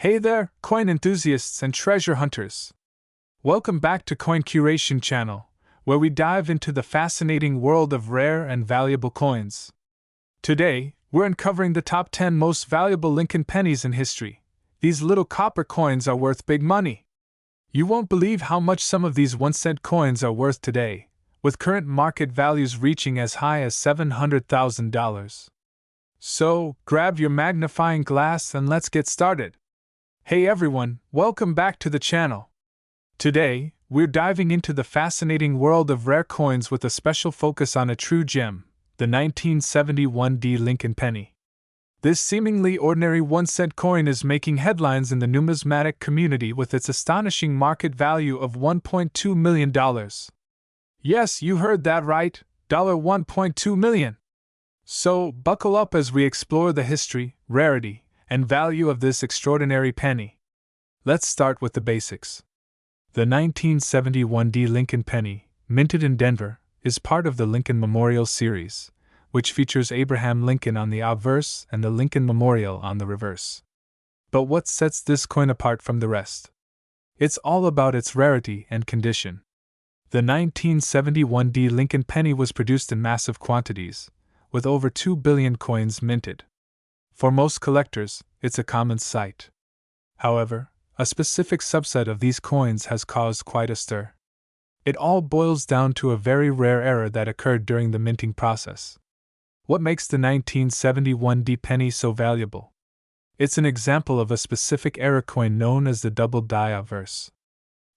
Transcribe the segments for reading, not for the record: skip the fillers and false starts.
Hey there, coin enthusiasts and treasure hunters! Welcome back to Coin Curation Channel, where we dive into the fascinating world of rare and valuable coins. Today, we're uncovering the top 10 most valuable Lincoln pennies in history. These little copper coins are worth big money. You won't believe how much some of these 1-cent coins are worth today, with current market values reaching as high as $700,000. So, grab your magnifying glass and let's get started. Hey everyone, welcome back to the channel. Today, we're diving into the fascinating world of rare coins with a special focus on a true gem, the 1971 Lincoln penny. This seemingly ordinary 1-cent coin is making headlines in the numismatic community with its astonishing market value of $1.2 million. Yes, you heard that right, $1.2 million. So, buckle up as we explore the history, rarity, and value of this extraordinary penny. Let's start with the basics. The 1971 Lincoln penny, minted in Denver, is part of the Lincoln Memorial series, which features Abraham Lincoln on the obverse and the Lincoln Memorial on the reverse. But what sets this coin apart from the rest? It's all about its rarity and condition. The 1971 Lincoln penny was produced in massive quantities, with over 2 billion coins minted. For most collectors, it's a common sight. However, a specific subset of these coins has caused quite a stir. It all boils down to a very rare error that occurred during the minting process. What makes the 1971 penny so valuable? It's an example of a specific error coin known as the double die obverse.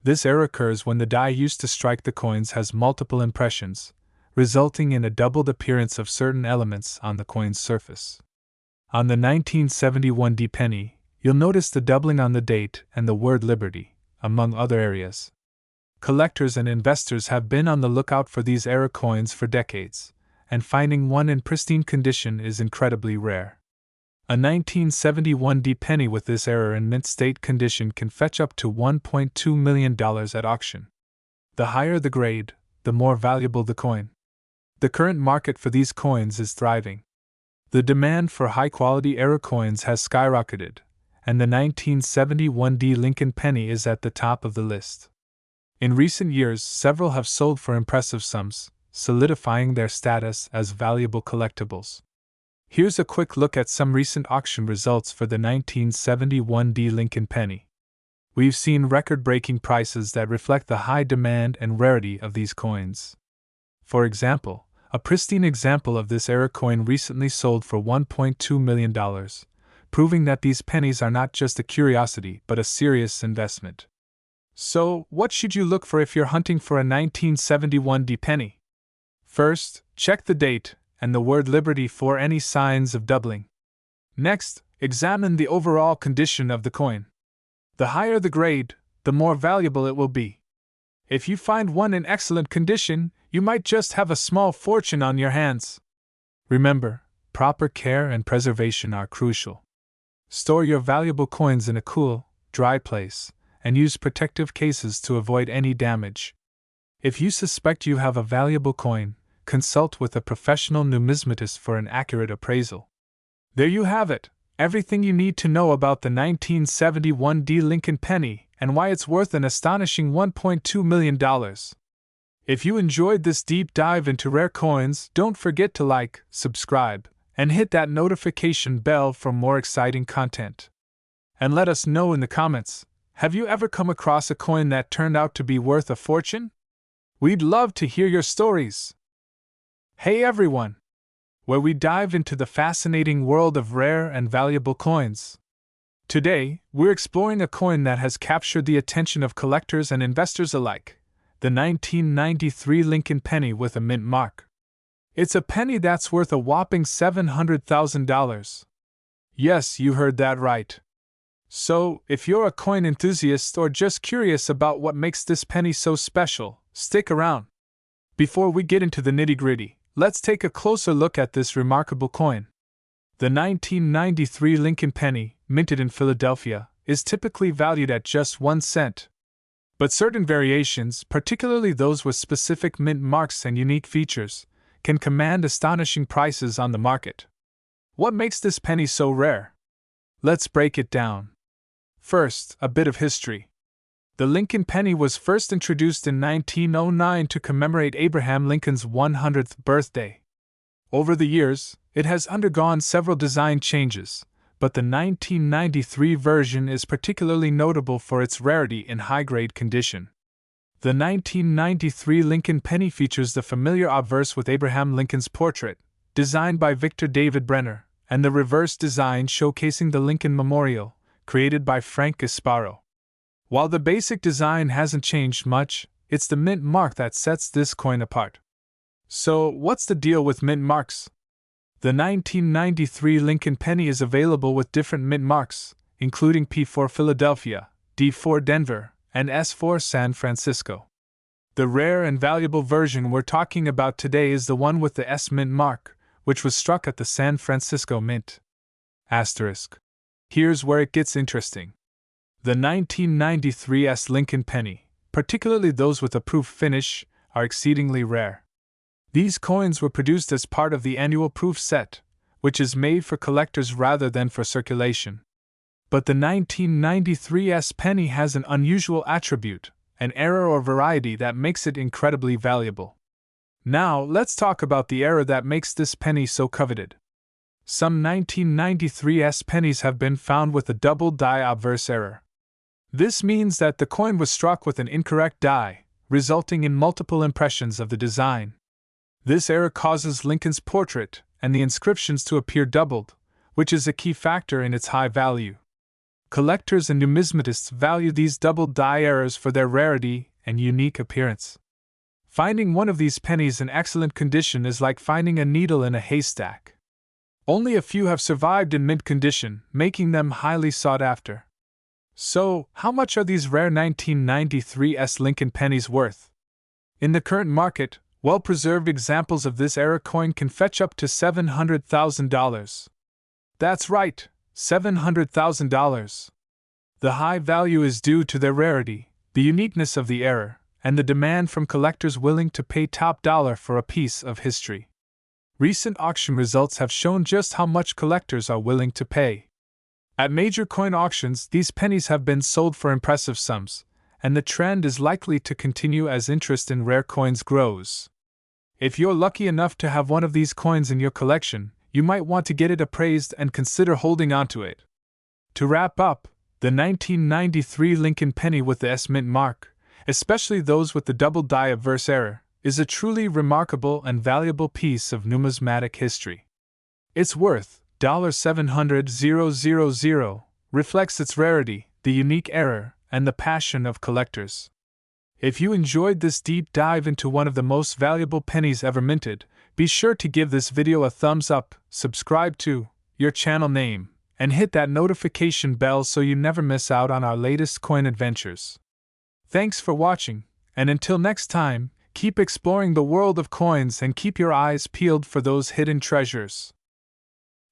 This error occurs when the die used to strike the coins has multiple impressions, resulting in a doubled appearance of certain elements on the coin's surface. On the 1971 penny, you'll notice the doubling on the date and the word Liberty, among other areas. Collectors and investors have been on the lookout for these error coins for decades, and finding one in pristine condition is incredibly rare. A 1971 penny with this error in mint state condition can fetch up to $1.2 million at auction. The higher the grade, the more valuable the coin. The current market for these coins is thriving. The demand for high-quality error coins has skyrocketed, and the 1971 Lincoln penny is at the top of the list. In recent years, several have sold for impressive sums, solidifying their status as valuable collectibles. Here's a quick look at some recent auction results for the 1971 Lincoln penny. We've seen record-breaking prices that reflect the high demand and rarity of these coins. For example, a pristine example of this error coin recently sold for $1.2 million, proving that these pennies are not just a curiosity but a serious investment. So, what should you look for if you're hunting for a 1971 penny? First, check the date and the word Liberty for any signs of doubling. Next, examine the overall condition of the coin. The higher the grade, the more valuable it will be. If you find one in excellent condition, you might just have a small fortune on your hands. Remember, proper care and preservation are crucial. Store your valuable coins in a cool, dry place, and use protective cases to avoid any damage. If you suspect you have a valuable coin, consult with a professional numismatist for an accurate appraisal. There you have it, everything you need to know about the 1971 Lincoln penny and why it's worth an astonishing $1.2 million. If you enjoyed this deep dive into rare coins, don't forget to like, subscribe, and hit that notification bell for more exciting content. And let us know in the comments, have you ever come across a coin that turned out to be worth a fortune? We'd love to hear your stories. Hey everyone! Where we dive into the fascinating world of rare and valuable coins. Today, we're exploring a coin that has captured the attention of collectors and investors alike. The 1993 Lincoln penny with a mint mark. It's a penny that's worth a whopping $700,000. Yes, you heard that right. So, if you're a coin enthusiast or just curious about what makes this penny so special, stick around. Before we get into the nitty-gritty, let's take a closer look at this remarkable coin. The 1993 Lincoln penny, minted in Philadelphia, is typically valued at just 1 cent. But certain variations, particularly those with specific mint marks and unique features, can command astonishing prices on the market. What makes this penny so rare? Let's break it down. First, a bit of history. The Lincoln penny was first introduced in 1909 to commemorate Abraham Lincoln's 100th birthday. Over the years, it has undergone several design changes, but the 1993 version is particularly notable for its rarity in high-grade condition. The 1993 Lincoln penny features the familiar obverse with Abraham Lincoln's portrait, designed by Victor David Brenner, and the reverse design showcasing the Lincoln Memorial, created by Frank Gasparo. While the basic design hasn't changed much, it's the mint mark that sets this coin apart. So, what's the deal with mint marks? The 1993 Lincoln penny is available with different mint marks, including P for Philadelphia, D for Denver, and S for San Francisco. The rare and valuable version we're talking about today is the one with the S mint mark, which was struck at the San Francisco Mint. Asterisk. Here's where it gets interesting. The 1993 S Lincoln penny, particularly those with a proof finish, are exceedingly rare. These coins were produced as part of the annual proof set, which is made for collectors rather than for circulation. But the 1993 S penny has an unusual attribute, an error or variety that makes it incredibly valuable. Now, let's talk about the error that makes this penny so coveted. Some 1993 S pennies have been found with a double die obverse error. This means that the coin was struck with an incorrect die, resulting in multiple impressions of the design. This error causes Lincoln's portrait and the inscriptions to appear doubled, which is a key factor in its high value. Collectors and numismatists value these double die errors for their rarity and unique appearance. Finding one of these pennies in excellent condition is like finding a needle in a haystack. Only a few have survived in mint condition, making them highly sought after. So, how much are these rare 1993 S Lincoln pennies worth? In the current market, well-preserved examples of this era coin can fetch up to $700,000. That's right, $700,000. The high value is due to their rarity, the uniqueness of the era, and the demand from collectors willing to pay top dollar for a piece of history. Recent auction results have shown just how much collectors are willing to pay. At major coin auctions, these pennies have been sold for impressive sums, and the trend is likely to continue as interest in rare coins grows. If you're lucky enough to have one of these coins in your collection, you might want to get it appraised and consider holding onto it. To wrap up, the 1993 Lincoln penny with the S mint mark, especially those with the double die obverse error, is a truly remarkable and valuable piece of numismatic history. Its worth, $700,000, reflects its rarity, the unique error, and the passion of collectors. If you enjoyed this deep dive into one of the most valuable pennies ever minted, be sure to give this video a thumbs up, subscribe to your channel name, and hit that notification bell so you never miss out on our latest coin adventures. Thanks for watching, and until next time, keep exploring the world of coins and keep your eyes peeled for those hidden treasures.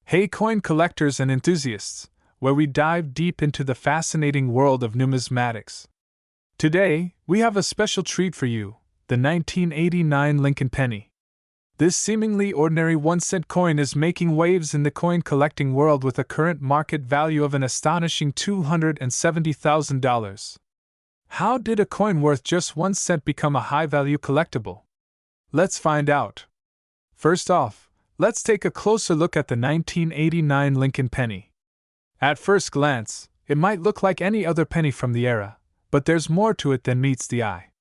Hey coin collectors and enthusiasts, where we dive deep into the fascinating world of numismatics. Today, we have a special treat for you, the 1989 Lincoln penny. This seemingly ordinary 1-cent coin is making waves in the coin collecting world with a current market value of an astonishing $270,000. How did a coin worth just 1 cent become a high-value collectible? Let's find out. First off, let's take a closer look at the 1989 Lincoln penny. At first glance, it might look like any other penny from the era, but there's more to it than meets the eye.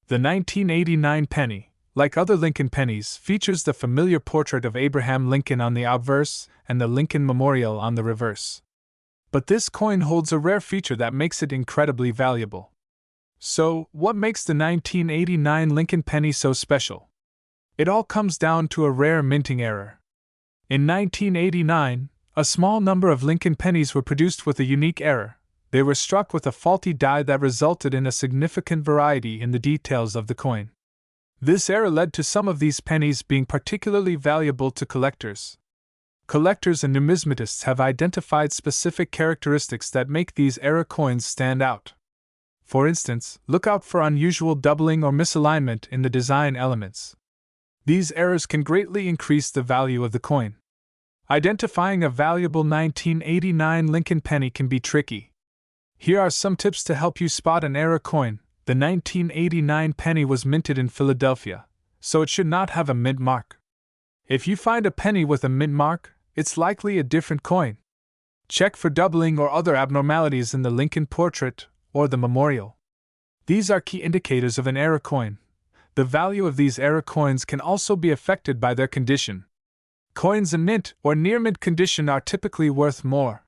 The 1989 penny, like other Lincoln pennies, features the familiar portrait of Abraham Lincoln on the obverse and the Lincoln Memorial on the reverse. But this coin holds a rare feature that makes it incredibly valuable. So, what makes the 1989 Lincoln penny so special? It all comes down to a rare minting error. In 1989, a small number of Lincoln pennies were produced with a unique error. They were struck with a faulty die that resulted in a significant variety in the details of the coin. This error led to some of these pennies being particularly valuable to collectors. Collectors and numismatists have identified specific characteristics that make these error coins stand out. For instance, look out for unusual doubling or misalignment in the design elements. These errors can greatly increase the value of the coin. Identifying a valuable 1989 Lincoln penny can be tricky. Here are some tips to help you spot an error coin. The 1989 penny was minted in Philadelphia, so it should not have a mint mark. If you find a penny with a mint mark, it's likely a different coin. Check for doubling or other abnormalities in the Lincoln portrait or the memorial. These are key indicators of an error coin. The value of these error coins can also be affected by their condition. Coins in mint or near mint condition are typically worth more.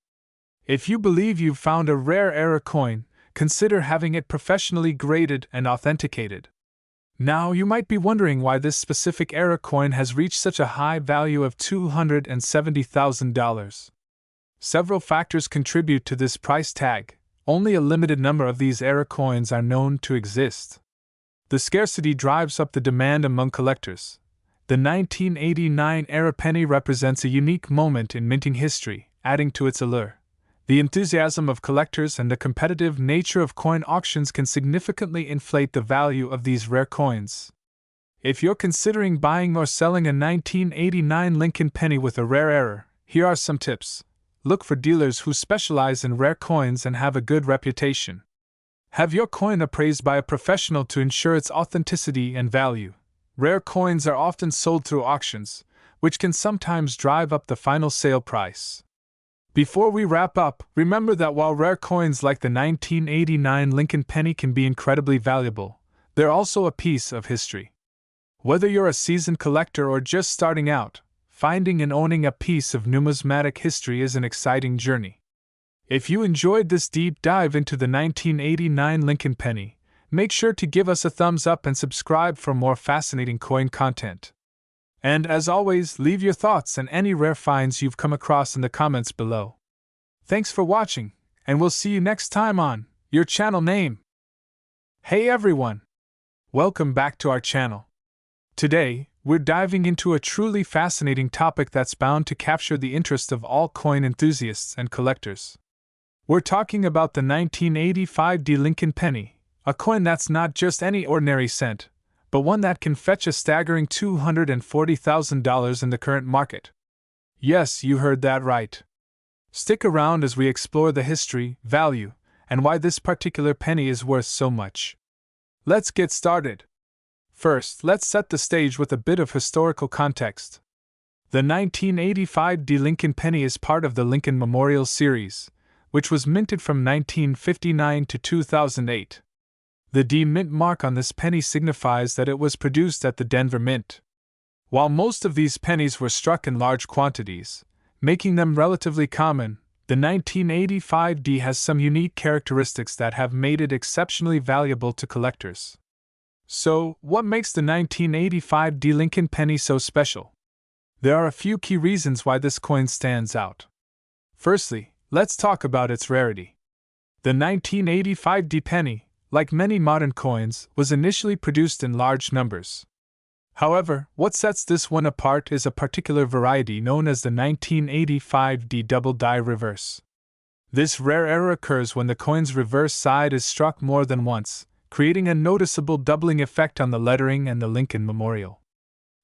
If you believe you've found a rare error coin, consider having it professionally graded and authenticated. Now, you might be wondering why this specific error coin has reached such a high value of $270,000. Several factors contribute to this price tag. Only a limited number of these error coins are known to exist. The scarcity drives up the demand among collectors. The 1989 error penny represents a unique moment in minting history, adding to its allure. The enthusiasm of collectors and the competitive nature of coin auctions can significantly inflate the value of these rare coins. If you're considering buying or selling a 1989 Lincoln penny with a rare error, here are some tips. Look for dealers who specialize in rare coins and have a good reputation. Have your coin appraised by a professional to ensure its authenticity and value. Rare coins are often sold through auctions, which can sometimes drive up the final sale price. Before we wrap up, remember that while rare coins like the 1989 Lincoln penny can be incredibly valuable, they're also a piece of history. Whether you're a seasoned collector or just starting out, finding and owning a piece of numismatic history is an exciting journey. If you enjoyed this deep dive into the 1989 Lincoln penny, make sure to give us a thumbs up and subscribe for more fascinating coin content. And as always, leave your thoughts and any rare finds you've come across in the comments below. Thanks for watching, and we'll see you next time on your channel name. Hey everyone! Welcome back to our channel. Today, we're diving into a truly fascinating topic that's bound to capture the interest of all coin enthusiasts and collectors. We're talking about the 1985 Lincoln penny, a coin that's not just any ordinary cent, but one that can fetch a staggering $240,000 in the current market. Yes, you heard that right. Stick around as we explore the history, value, and why this particular penny is worth so much. Let's get started. First, let's set the stage with a bit of historical context. The 1985 Lincoln penny is part of the Lincoln Memorial series, which was minted from 1959 to 2008. The D Mint mark on this penny signifies that it was produced at the Denver Mint. While most of these pennies were struck in large quantities, making them relatively common, the 1985 D has some unique characteristics that have made it exceptionally valuable to collectors. So, what makes the 1985 D Lincoln penny so special? There are a few key reasons why this coin stands out. Firstly, let's talk about its rarity. The 1985 D penny, like many modern coins, was initially produced in large numbers. However, what sets this one apart is a particular variety known as the 1985 D double die reverse. This rare error occurs when the coin's reverse side is struck more than once, creating a noticeable doubling effect on the lettering and the Lincoln Memorial.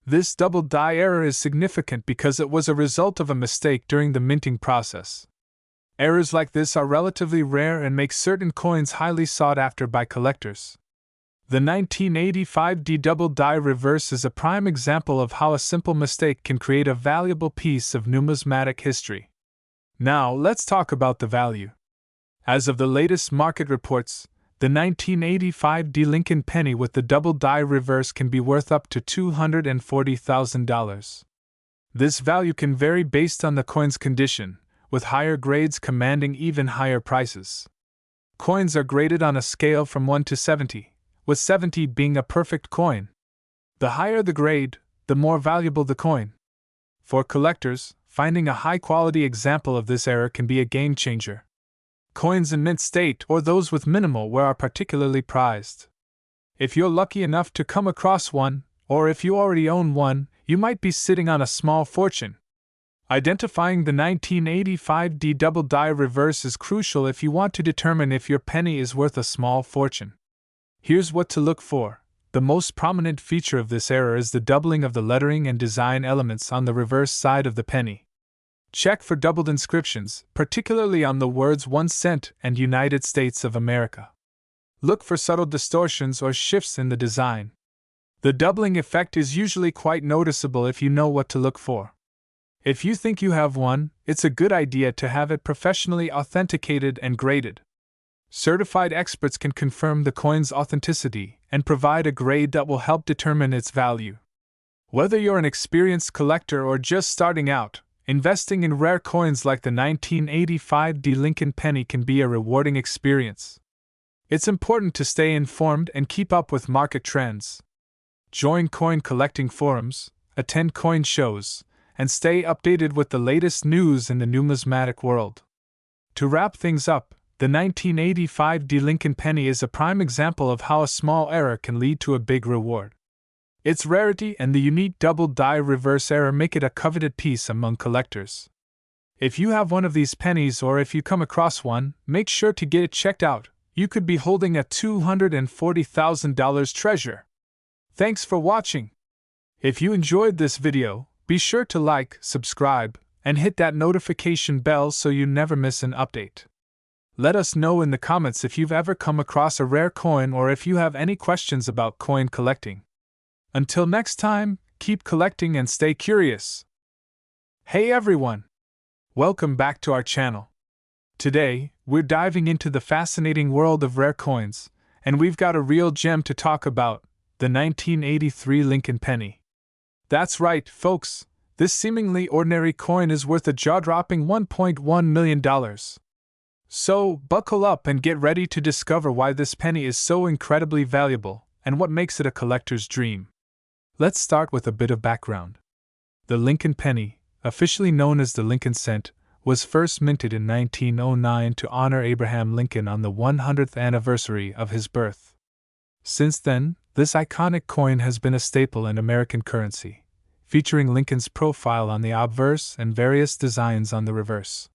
This double die error is significant because it was a result of a mistake during the minting process. Errors like this are relatively rare and make certain coins highly sought after by collectors. The 1985 D double die reverse is a prime example of how a simple mistake can create a valuable piece of numismatic history. Now, let's talk about the value. As of the latest market reports, the 1985 D Lincoln penny with the double die reverse can be worth up to $240,000. This value can vary based on the coin's condition, with higher grades commanding even higher prices. Coins are graded on a scale from 1 to 70, with 70 being a perfect coin. The higher the grade, the more valuable the coin. For collectors, finding a high-quality example of this error can be a game-changer. Coins in mint state or those with minimal wear are particularly prized. If you're lucky enough to come across one, or if you already own one, you might be sitting on a small fortune. Identifying the 1985 D double die reverse is crucial if you want to determine if your penny is worth a small fortune. Here's what to look for. The most prominent feature of this error is the doubling of the lettering and design elements on the reverse side of the penny. Check for doubled inscriptions, particularly on the words 1 cent and United States of America. Look for subtle distortions or shifts in the design. The doubling effect is usually quite noticeable if you know what to look for. If you think you have one, it's a good idea to have it professionally authenticated and graded. Certified experts can confirm the coin's authenticity and provide a grade that will help determine its value. Whether you're an experienced collector or just starting out, investing in rare coins like the 1985 Lincoln penny can be a rewarding experience. It's important to stay informed and keep up with market trends. Join coin collecting forums, attend coin shows, and stay updated with the latest news in the numismatic world. To wrap things up, the 1985 Lincoln penny is a prime example of how a small error can lead to a big reward. Its rarity and the unique double die reverse error make it a coveted piece among collectors. If you have one of these pennies or if you come across one, make sure to get it checked out. You could be holding a $240,000 treasure. Thanks for watching. If you enjoyed this video, be sure to like, subscribe, and hit that notification bell so you never miss an update. Let us know in the comments if you've ever come across a rare coin or if you have any questions about coin collecting. Until next time, keep collecting and stay curious. Hey everyone! Welcome back to our channel. Today, we're diving into the fascinating world of rare coins, and we've got a real gem to talk about, the 1983 Lincoln penny. That's right, folks, this seemingly ordinary coin is worth a jaw-dropping $1.1 million. So, buckle up and get ready to discover why this penny is so incredibly valuable and what makes it a collector's dream. Let's start with a bit of background. The Lincoln penny, officially known as the Lincoln cent, was first minted in 1909 to honor Abraham Lincoln on the 100th anniversary of his birth. Since then, this iconic coin has been a staple in American currency, featuring Lincoln's profile on the obverse and various designs on the reverse.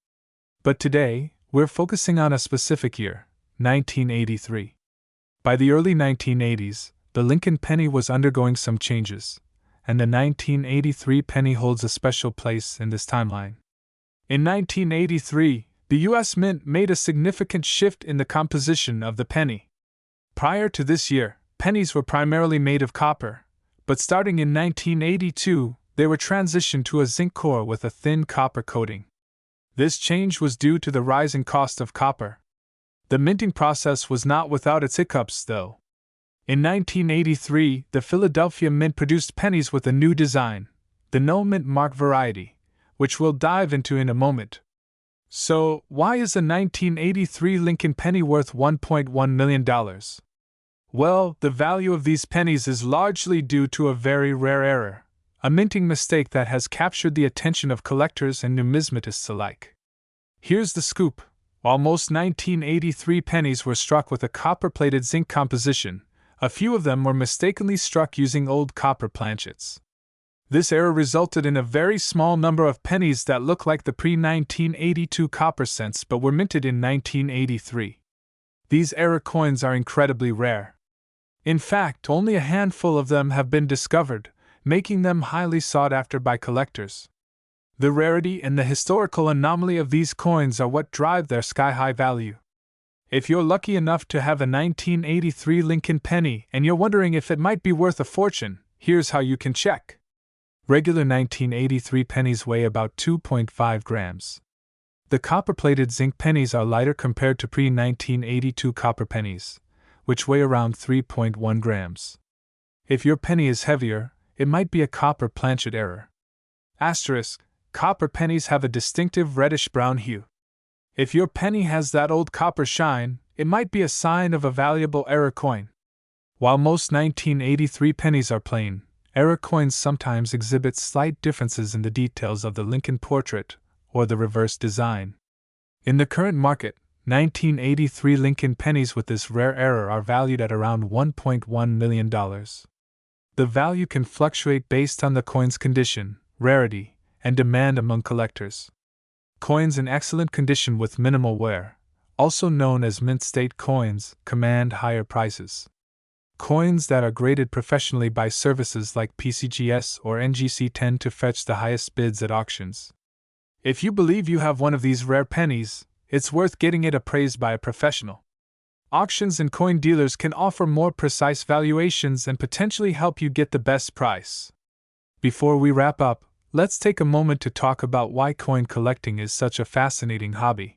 But today, we're focusing on a specific year, 1983. By the early 1980s, the Lincoln penny was undergoing some changes, and the 1983 penny holds a special place in this timeline. In 1983, the U.S. Mint made a significant shift in the composition of the penny. Prior to this year, pennies were primarily made of copper, but starting in 1982, they were transitioned to a zinc core with a thin copper coating. This change was due to the rising cost of copper. The minting process was not without its hiccups, though. In 1983, the Philadelphia Mint produced pennies with a new design, the no mint mark variety, which we'll dive into in a moment. So, why is a 1983 Lincoln penny worth $1.1 million? Well, the value of these pennies is largely due to a very rare error, a minting mistake that has captured the attention of collectors and numismatists alike. Here's the scoop. While most 1983 pennies were struck with a copper-plated zinc composition, a few of them were mistakenly struck using old copper planchets. This error resulted in a very small number of pennies that look like the pre-1982 copper cents but were minted in 1983. These error coins are incredibly rare. In fact, only a handful of them have been discovered, making them highly sought after by collectors. The rarity and the historical anomaly of these coins are what drive their sky-high value. If you're lucky enough to have a 1983 Lincoln penny and you're wondering if it might be worth a fortune, here's how you can check. Regular 1983 pennies weigh about 2.5 grams. The copper-plated zinc pennies are lighter compared to pre-1982 copper pennies, which weigh around 3.1 grams. If your penny is heavier, it might be a copper planchet error. Asterisk, copper pennies have a distinctive reddish-brown hue. If your penny has that old copper shine, it might be a sign of a valuable error coin. While most 1983 pennies are plain, error coins sometimes exhibit slight differences in the details of the Lincoln portrait or the reverse design. In the current market, 1983 Lincoln pennies with this rare error are valued at around $1.1 million. The value can fluctuate based on the coin's condition, rarity, and demand among collectors. Coins in excellent condition with minimal wear, also known as mint state coins, command higher prices. Coins that are graded professionally by services like PCGS or NGC tend to fetch the highest bids at auctions. If you believe you have one of these rare pennies, it's worth getting it appraised by a professional. Auctions and coin dealers can offer more precise valuations and potentially help you get the best price. Before we wrap up, let's take a moment to talk about why coin collecting is such a fascinating hobby.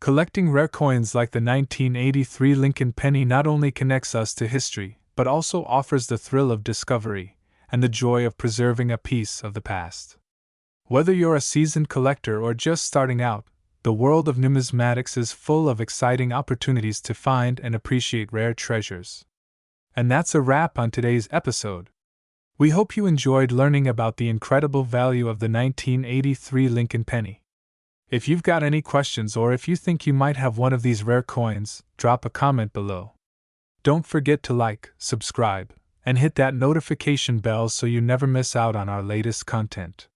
Collecting rare coins like the 1983 Lincoln penny not only connects us to history, but also offers the thrill of discovery and the joy of preserving a piece of the past. Whether you're a seasoned collector or just starting out, the world of numismatics is full of exciting opportunities to find and appreciate rare treasures. And that's a wrap on today's episode. We hope you enjoyed learning about the incredible value of the 1983 Lincoln penny. If you've got any questions or if you think you might have one of these rare coins, drop a comment below. Don't forget to like, subscribe, and hit that notification bell so you never miss out on our latest content.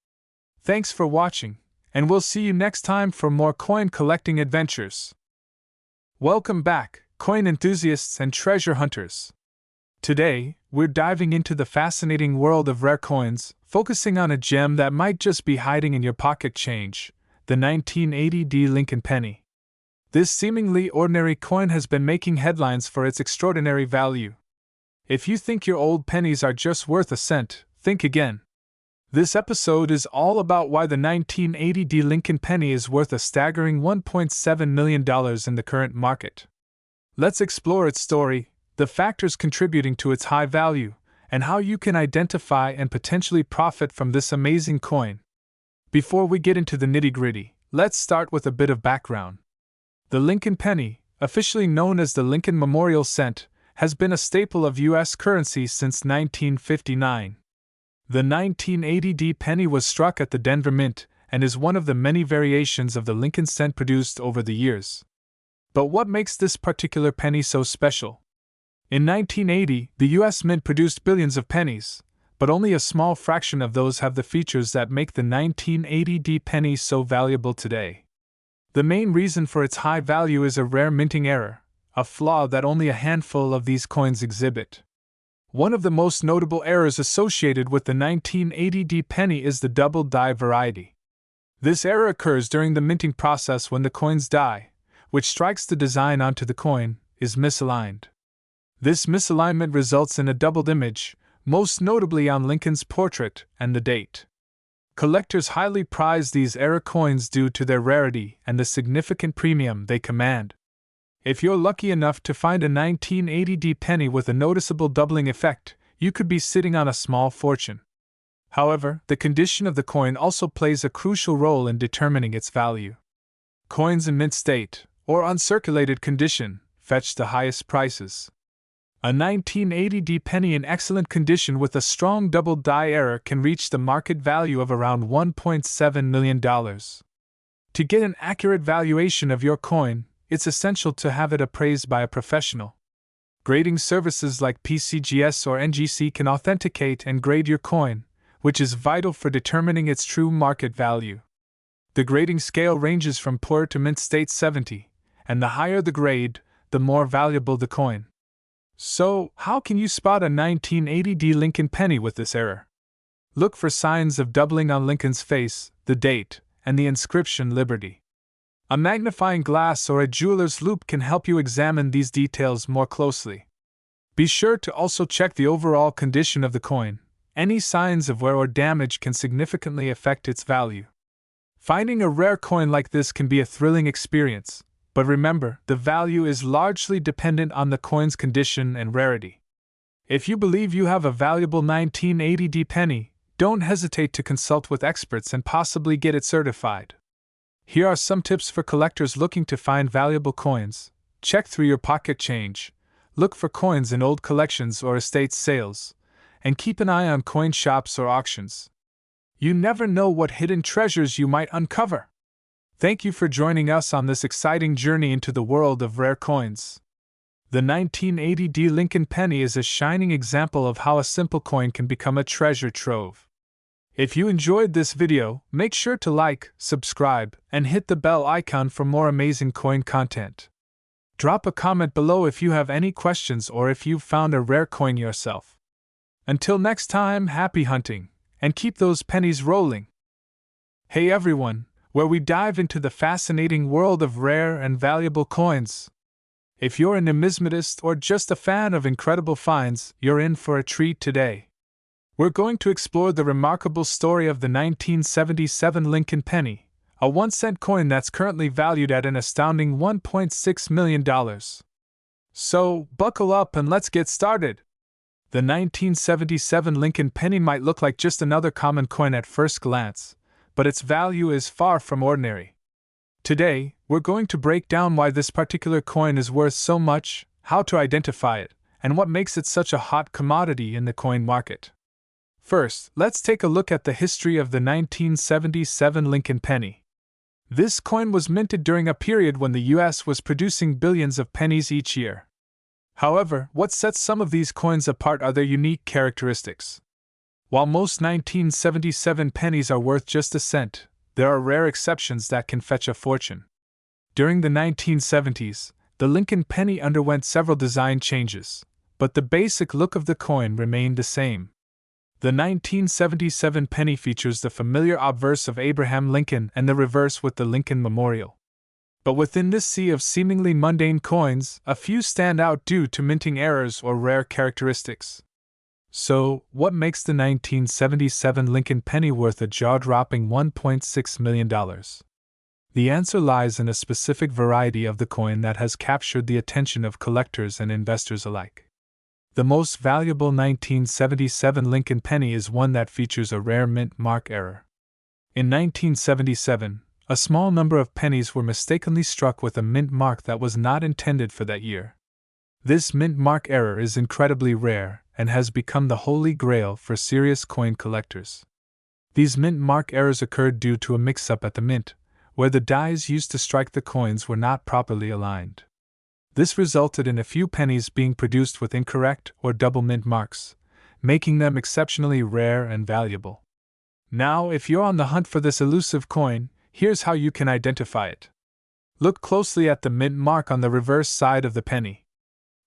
Thanks for watching, and we'll see you next time for more coin collecting adventures. Welcome back, coin enthusiasts and treasure hunters. Today, we're diving into the fascinating world of rare coins, focusing on a gem that might just be hiding in your pocket change, the 1980 Lincoln penny. This seemingly ordinary coin has been making headlines for its extraordinary value. If you think your old pennies are just worth a cent, think again. This episode is all about why the 1980 Lincoln penny is worth a staggering $1.7 million in the current market. Let's explore its story, the factors contributing to its high value, and how you can identify and potentially profit from this amazing coin. Before we get into the nitty-gritty, let's start with a bit of background. The Lincoln penny, officially known as the Lincoln Memorial Cent, has been a staple of U.S. currency since 1959. The 1980 penny was struck at the Denver Mint and is one of the many variations of the Lincoln cent produced over the years. But what makes this particular penny so special? In 1980, the U.S. Mint produced billions of pennies, but only a small fraction of those have the features that make the 1980 penny so valuable today. The main reason for its high value is a rare minting error, a flaw that only a handful of these coins exhibit. One of the most notable errors associated with the 1980 penny is the double die variety. This error occurs during the minting process when the coin's die, which strikes the design onto the coin, is misaligned. This misalignment results in a doubled image, most notably on Lincoln's portrait and the date. Collectors highly prize these error coins due to their rarity and the significant premium they command. If you're lucky enough to find a 1980 penny with a noticeable doubling effect, you could be sitting on a small fortune. However, the condition of the coin also plays a crucial role in determining its value. Coins in mint state, or uncirculated condition, fetch the highest prices. A 1980 penny in excellent condition with a strong double die error can reach the market value of around $1.7 million. To get an accurate valuation of your coin, it's essential to have it appraised by a professional. Grading services like PCGS or NGC can authenticate and grade your coin, which is vital for determining its true market value. The grading scale ranges from poor to mint state 70, and the higher the grade, the more valuable the coin. So, how can you spot a 1980 Lincoln penny with this error? Look for signs of doubling on Lincoln's face, the date, and the inscription Liberty. A magnifying glass or a jeweler's loupe can help you examine these details more closely. Be sure to also check the overall condition of the coin. Any signs of wear or damage can significantly affect its value. Finding a rare coin like this can be a thrilling experience, but remember, the value is largely dependent on the coin's condition and rarity. If you believe you have a valuable 1980 penny, don't hesitate to consult with experts and possibly get it certified. Here are some tips for collectors looking to find valuable coins. Check through your pocket change, look for coins in old collections or estate sales, and keep an eye on coin shops or auctions. You never know what hidden treasures you might uncover. Thank you for joining us on this exciting journey into the world of rare coins. The 1980 Lincoln penny is a shining example of how a simple coin can become a treasure trove. If you enjoyed this video, make sure to like, subscribe, and hit the bell icon for more amazing coin content. Drop a comment below if you have any questions or if you've found a rare coin yourself. Until next time, happy hunting, and keep those pennies rolling. Hey everyone, where we dive into the fascinating world of rare and valuable coins. If you're a numismatist or just a fan of incredible finds, you're in for a treat today. We're going to explore the remarkable story of the 1977 Lincoln penny, a 1-cent coin that's currently valued at an astounding $1.6 million. So, buckle up and let's get started. The 1977 Lincoln penny might look like just another common coin at first glance, but its value is far from ordinary. Today, we're going to break down why this particular coin is worth so much, how to identify it, and what makes it such a hot commodity in the coin market. First, let's take a look at the history of the 1977 Lincoln penny. This coin was minted during a period when the US was producing billions of pennies each year. However, what sets some of these coins apart are their unique characteristics. While most 1977 pennies are worth just a cent, there are rare exceptions that can fetch a fortune. During the 1970s, the Lincoln penny underwent several design changes, but the basic look of the coin remained the same. The 1977 penny features the familiar obverse of Abraham Lincoln and the reverse with the Lincoln Memorial. But within this sea of seemingly mundane coins, a few stand out due to minting errors or rare characteristics. So, what makes the 1977 Lincoln penny worth a jaw-dropping $1.6 million? The answer lies in a specific variety of the coin that has captured the attention of collectors and investors alike. The most valuable 1977 Lincoln penny is one that features a rare mint mark error. In 1977, a small number of pennies were mistakenly struck with a mint mark that was not intended for that year. This mint mark error is incredibly rare and has become the holy grail for serious coin collectors. These mint mark errors occurred due to a mix-up at the mint, where the dies used to strike the coins were not properly aligned. This resulted in a few pennies being produced with incorrect or double mint marks, making them exceptionally rare and valuable. Now, if you're on the hunt for this elusive coin, here's how you can identify it. Look closely at the mint mark on the reverse side of the penny.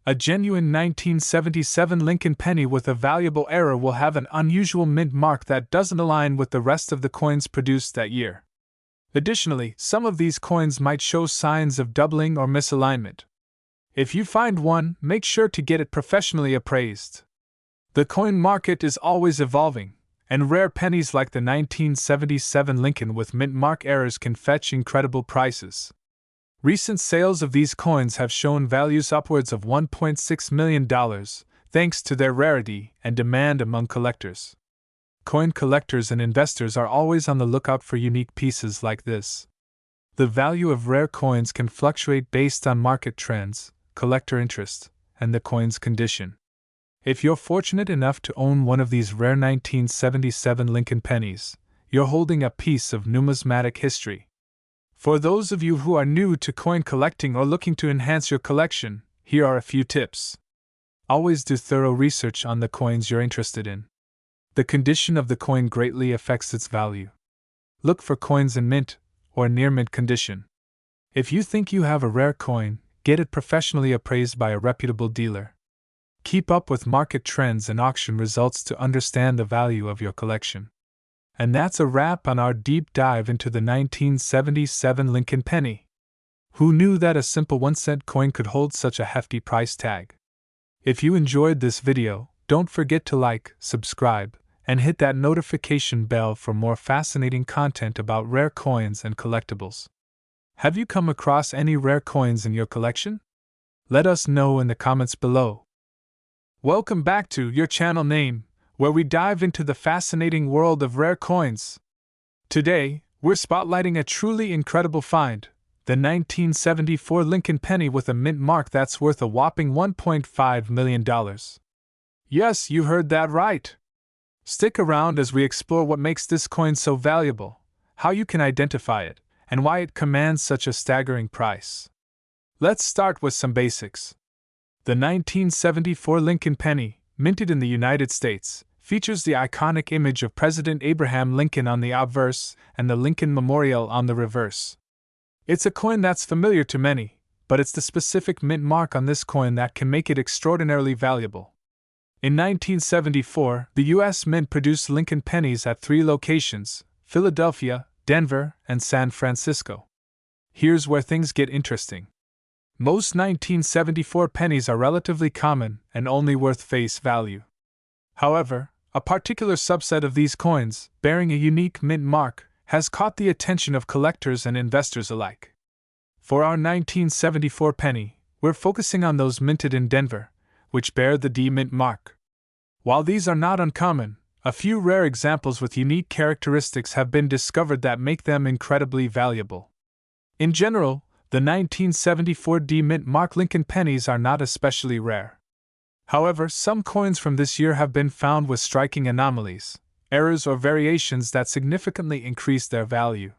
A genuine 1977 Lincoln penny with a valuable error will have an unusual mint mark that doesn't align with the rest of the coins produced that year. Additionally, some of these coins might show signs of doubling or misalignment. If you find one, make sure to get it professionally appraised. The coin market is always evolving, and rare pennies like the 1977 Lincoln with mint mark errors can fetch incredible prices. Recent sales of these coins have shown values upwards of $1.6 million, thanks to their rarity and demand among collectors. Coin collectors and investors are always on the lookout for unique pieces like this. The value of rare coins can fluctuate based on market trends, collector interest, and the coin's condition. If you're fortunate enough to own one of these rare 1977 Lincoln pennies, you're holding a piece of numismatic history. For those of you who are new to coin collecting or looking to enhance your collection, here are a few tips. Always do thorough research on the coins you're interested in. The condition of the coin greatly affects its value. Look for coins in mint or near mint condition. If you think you have a rare coin, get it professionally appraised by a reputable dealer. Keep up with market trends and auction results to understand the value of your collection. And that's a wrap on our deep dive into the 1977 Lincoln penny. Who knew that a simple 1-cent coin could hold such a hefty price tag? If you enjoyed this video, don't forget to like, subscribe, and hit that notification bell for more fascinating content about rare coins and collectibles. Have you come across any rare coins in your collection? Let us know in the comments below. Welcome back to your channel name, where we dive into the fascinating world of rare coins. Today, we're spotlighting a truly incredible find, the 1974 Lincoln penny with a mint mark that's worth a whopping $1.5 million. Yes, you heard that right. Stick around as we explore what makes this coin so valuable, how you can identify it, and why it commands such a staggering price. Let's start with some basics. The 1974 Lincoln penny, minted in the United States, features the iconic image of President Abraham Lincoln on the obverse and the Lincoln Memorial on the reverse. It's a coin that's familiar to many, but it's the specific mint mark on this coin that can make it extraordinarily valuable. In 1974, the U.S. Mint produced Lincoln pennies at 3 locations: Philadelphia, Denver, and San Francisco. Here's where things get interesting. Most 1974 pennies are relatively common and only worth face value. However, a particular subset of these coins, bearing a unique mint mark, has caught the attention of collectors and investors alike. For our 1974 penny, we're focusing on those minted in Denver, which bear the D mint mark. While these are not uncommon, a few rare examples with unique characteristics have been discovered that make them incredibly valuable. In general, the 1974 D mint mark Lincoln pennies are not especially rare. However, some coins from this year have been found with striking anomalies, errors, or variations that significantly increase their value.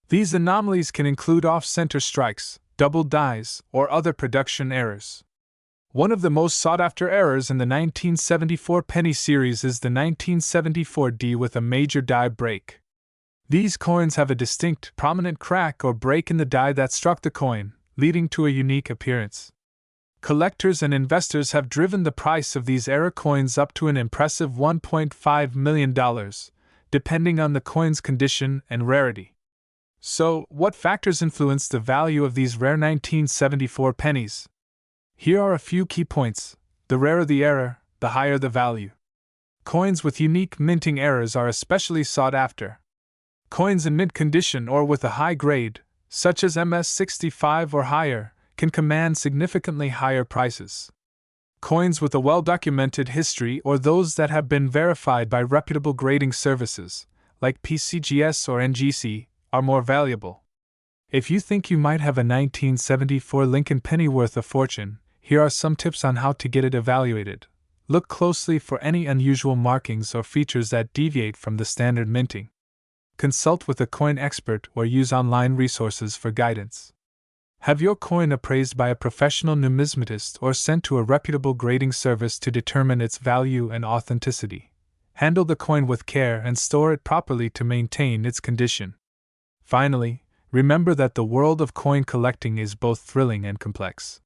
These anomalies can include off-center strikes, double dies, or other production errors. One of the most sought-after errors in the 1974 penny series is the 1974 D with a major die break. These coins have a distinct, prominent crack or break in the die that struck the coin, leading to a unique appearance. Collectors and investors have driven the price of these error coins up to an impressive $1.5 million, depending on the coin's condition and rarity. So, what factors influence the value of these rare 1974 pennies? Here are a few key points. The rarer the error, the higher the value. Coins with unique minting errors are especially sought after. Coins in mint condition or with a high grade, such as MS65 or higher, can command significantly higher prices. Coins with a well-documented history or those that have been verified by reputable grading services, like PCGS or NGC, are more valuable. If you think you might have a 1974 Lincoln penny worth a fortune, here are some tips on how to get it evaluated. Look closely for any unusual markings or features that deviate from the standard minting. Consult with a coin expert or use online resources for guidance. Have your coin appraised by a professional numismatist or sent to a reputable grading service to determine its value and authenticity. Handle the coin with care and store it properly to maintain its condition. Finally, remember that the world of coin collecting is both thrilling and complex.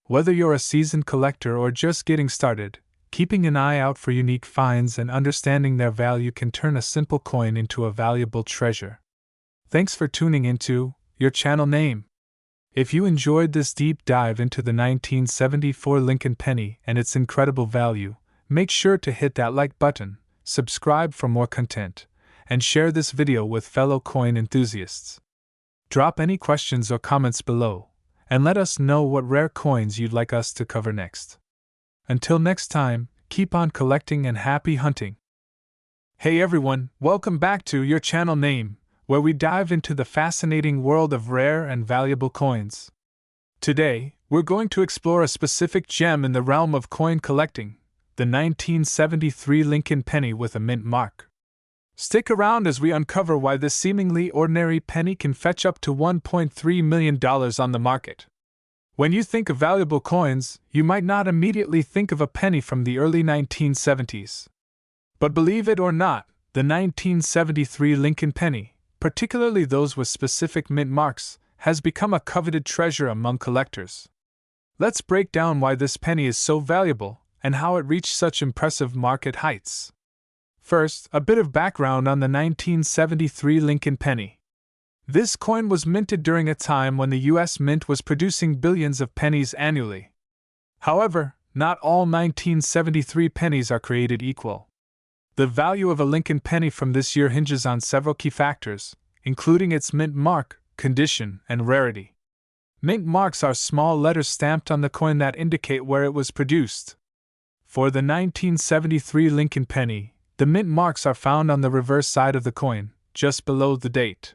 Whether you're a seasoned collector or just getting started, keeping an eye out for unique finds and understanding their value can turn a simple coin into a valuable treasure. Thanks for tuning into your channel name. If you enjoyed this deep dive into the 1974 Lincoln penny and its incredible value, make sure to hit that like button, subscribe for more content, and share this video with fellow coin enthusiasts. Drop any questions or comments below, and let us know what rare coins you'd like us to cover next. Until next time, keep on collecting and happy hunting. Hey everyone, welcome back to your channel name, where we dive into the fascinating world of rare and valuable coins. Today, we're going to explore a specific gem in the realm of coin collecting, the 1973 Lincoln penny with a mint mark. Stick around as we uncover why this seemingly ordinary penny can fetch up to $1.3 million on the market. When you think of valuable coins, you might not immediately think of a penny from the early 1970s. But believe it or not, the 1973 Lincoln penny, particularly those with specific mint marks, has become a coveted treasure among collectors. Let's break down why this penny is so valuable and how it reached such impressive market heights. First, a bit of background on the 1973 Lincoln penny. This coin was minted during a time when the U.S. Mint was producing billions of pennies annually. However, not all 1973 pennies are created equal. The value of a Lincoln penny from this year hinges on several key factors, including its mint mark, condition, and rarity. Mint marks are small letters stamped on the coin that indicate where it was produced. For the 1973 Lincoln penny, the mint marks are found on the reverse side of the coin, just below the date.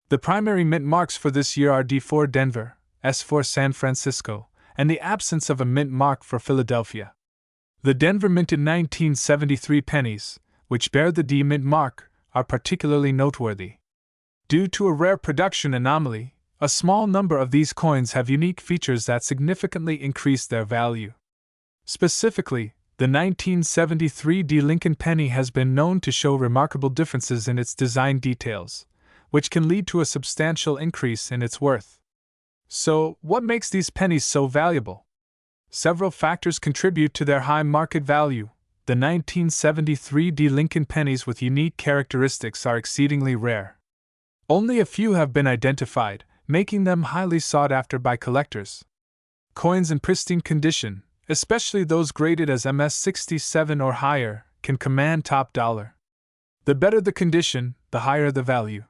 The primary mint marks for this year are D4 Denver, S4 San Francisco, and the absence of a mint mark for Philadelphia. The Denver minted 1973 pennies, which bear the D mint mark, are particularly noteworthy. Due to a rare production anomaly, a small number of these coins have unique features that significantly increase their value. Specifically, the 1973 D Lincoln penny has been known to show remarkable differences in its design details, which can lead to a substantial increase in its worth. So, what makes these pennies so valuable? Several factors contribute to their high market value. The 1973 D Lincoln pennies with unique characteristics are exceedingly rare. Only a few have been identified, making them highly sought after by collectors. Coins in pristine condition, especially those graded as MS67 or higher, can command top dollar. The better the condition, the higher the value.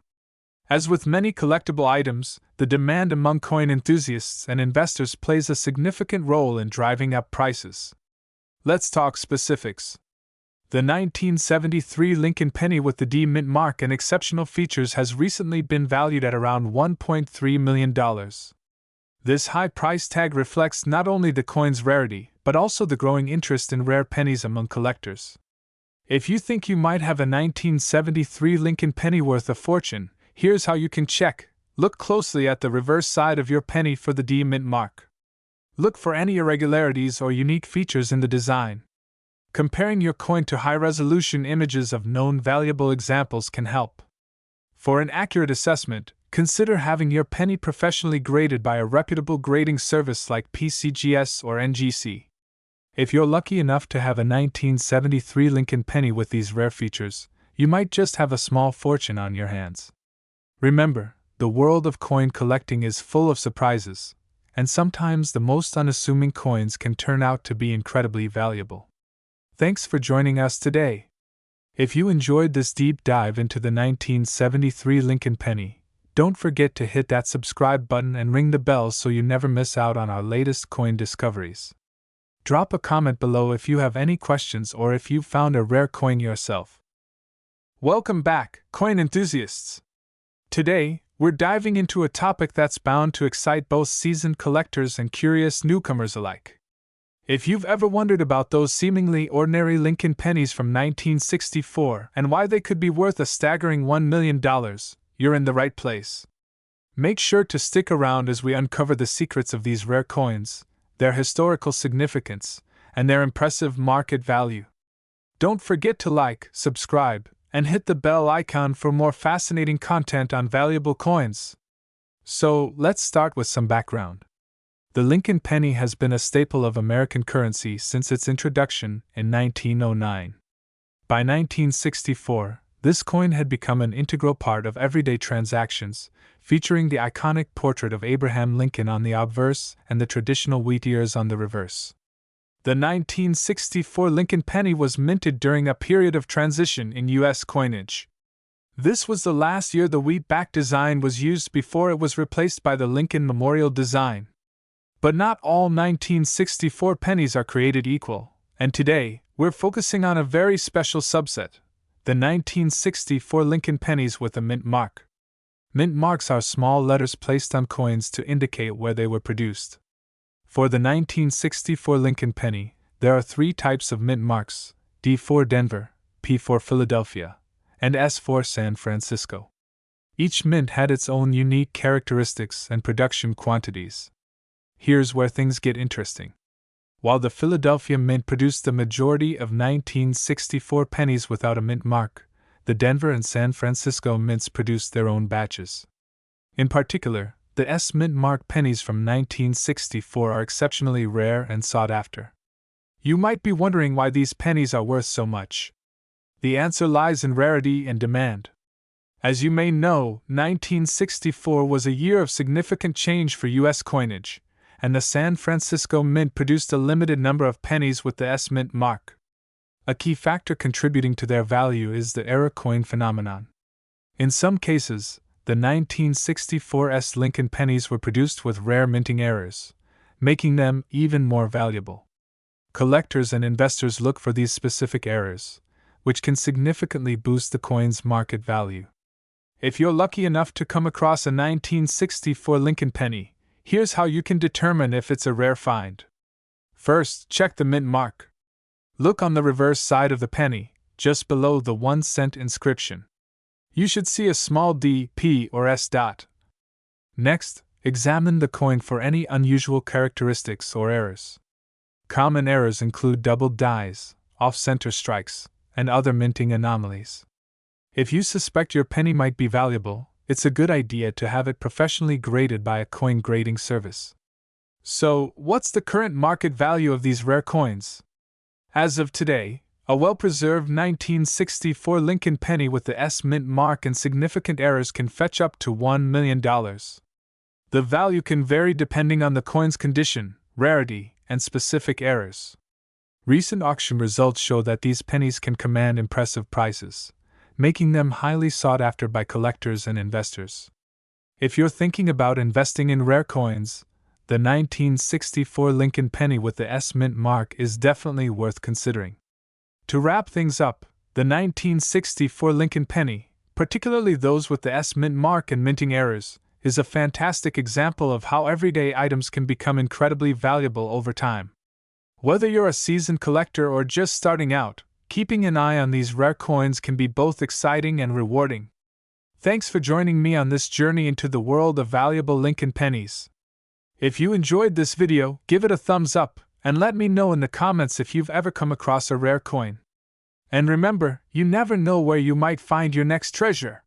As with many collectible items, the demand among coin enthusiasts and investors plays a significant role in driving up prices. Let's talk specifics. The 1973 Lincoln penny with the D mint mark and exceptional features has recently been valued at around $1.3 million. This high price tag reflects not only the coin's rarity, but also the growing interest in rare pennies among collectors. If you think you might have a 1973 Lincoln penny worth a fortune, here's how you can check. Look closely at the reverse side of your penny for the D mint mark. Look for any irregularities or unique features in the design. Comparing your coin to high-resolution images of known valuable examples can help. For an accurate assessment, consider having your penny professionally graded by a reputable grading service like PCGS or NGC. If you're lucky enough to have a 1973 Lincoln penny with these rare features, you might just have a small fortune on your hands. Remember, the world of coin collecting is full of surprises, and sometimes the most unassuming coins can turn out to be incredibly valuable. Thanks for joining us today. If you enjoyed this deep dive into the 1973 Lincoln penny, don't forget to hit that subscribe button and ring the bell so you never miss out on our latest coin discoveries. Drop a comment below if you have any questions or if you've found a rare coin yourself. Welcome back, coin enthusiasts! Today, we're diving into a topic that's bound to excite both seasoned collectors and curious newcomers alike. If you've ever wondered about those seemingly ordinary Lincoln pennies from 1964 and why they could be worth a staggering $1 million, you're in the right place. Make sure to stick around as we uncover the secrets of these rare coins, their historical significance, and their impressive market value. Don't forget to like, subscribe, and hit the bell icon for more fascinating content on valuable coins. So, let's start with some background. The Lincoln penny has been a staple of American currency since its introduction in 1909. By 1964, this coin had become an integral part of everyday transactions, featuring the iconic portrait of Abraham Lincoln on the obverse and the traditional wheat ears on the reverse. The 1964 Lincoln penny was minted during a period of transition in U.S. coinage. This was the last year the wheat-back design was used before it was replaced by the Lincoln Memorial design. But not all 1964 pennies are created equal, and today, we're focusing on a very special subset, the 1964 Lincoln pennies with a mint mark. Mint marks are small letters placed on coins to indicate where they were produced. For the 1964 Lincoln penny, there are three types of mint marks: D for Denver, P for Philadelphia, and S for San Francisco. Each mint had its own unique characteristics and production quantities. Here's where things get interesting. While the Philadelphia Mint produced the majority of 1964 pennies without a mint mark, the Denver and San Francisco mints produced their own batches. In particular, the S mint mark pennies from 1964 are exceptionally rare and sought after. You might be wondering why these pennies are worth so much. The answer lies in rarity and demand. As you may know, 1964 was a year of significant change for U.S. coinage, and the San Francisco Mint produced a limited number of pennies with the S mint mark. A key factor contributing to their value is the error coin phenomenon. In some cases, the 1964 S Lincoln pennies were produced with rare minting errors, making them even more valuable. Collectors and investors look for these specific errors, which can significantly boost the coin's market value. If you're lucky enough to come across a 1964 Lincoln penny, here's how you can determine if it's a rare find. First, check the mint mark. Look on the reverse side of the penny, just below the 1-cent inscription. You should see a small D, P, or S dot. Next, examine the coin for any unusual characteristics or errors. Common errors include doubled dies, off-center strikes, and other minting anomalies. If you suspect your penny might be valuable, it's a good idea to have it professionally graded by a coin grading service. So, what's the current market value of these rare coins? As of today, A well-preserved 1964 Lincoln penny with the S mint mark and significant errors can fetch up to $1 million. The value can vary depending on the coin's condition, rarity, and specific errors. Recent auction results show that these pennies can command impressive prices, making them highly sought after by collectors and investors. If you're thinking about investing in rare coins, the 1964 Lincoln penny with the S mint mark is definitely worth considering. To wrap things up, the 1964 Lincoln penny, particularly those with the S mint mark and minting errors, is a fantastic example of how everyday items can become incredibly valuable over time. Whether you're a seasoned collector or just starting out, keeping an eye on these rare coins can be both exciting and rewarding. Thanks for joining me on this journey into the world of valuable Lincoln pennies. If you enjoyed this video, give it a thumbs up, and let me know in the comments if you've ever come across a rare coin. And remember, you never know where you might find your next treasure.